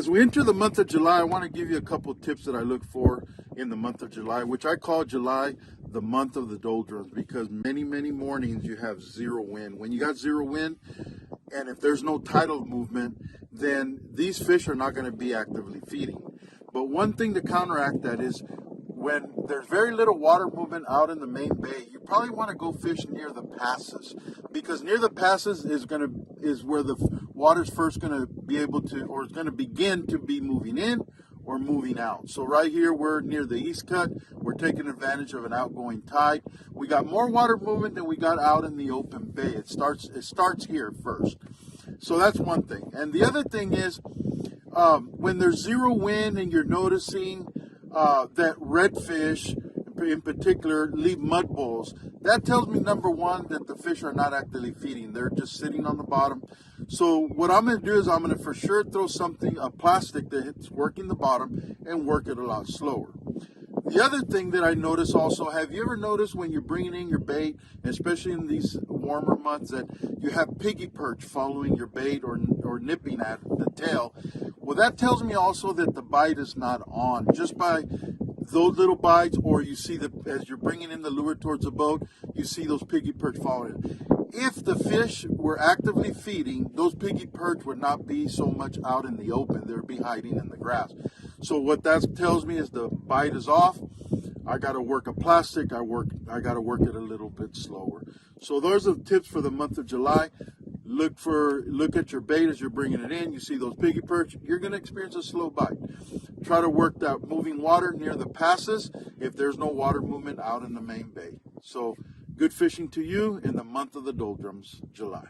As we enter the month of July, I want to give you a couple of tips that I look for in the month of July, which I call July the month of the doldrums, because many mornings you have zero wind. When you got zero wind, and if there's no tidal movement, then these fish are not going to be actively feeding. But one thing to counteract that is when there's very little water movement out in the main bay, you probably want to go fish near the passes, because near the passes is where the water's first going to be able to, or is going to begin to be moving in or moving out. So right here, we're near the east cut. We're taking advantage of an outgoing tide. We got more water movement than we got out in the open bay. It starts here first. So that's one thing. And the other thing is, when there's zero wind and you're noticing that redfish in particular leave mud bowls, that tells me, number one, that the fish are not actively feeding. They're just sitting on the bottom. So what I'm going to do is I'm going to for sure throw something, a plastic that's working the bottom, and work it a lot slower. The other thing that I notice also, have you ever noticed when you're bringing in your bait, especially in these warmer months, that you have piggy perch following your bait or nipping at the tail? Well, that tells me also that the bite is not on. Just by those little bites, or you see as you're bringing in the lure towards the boat, you see those piggy perch following it. If the fish were actively feeding, those piggy perch would not be so much out in the open. They'd be hiding in the grass. So what that tells me is the bite is off. I got to work a plastic. I got to work it a little bit slower. So those are the tips for the month of July. Look at your bait as you're bringing it in. You see those piggy perch, you're going to experience a slow bite. Try to work that moving water near the passes if there's no water movement out in the main bay. So good fishing to you in the month of the doldrums, July.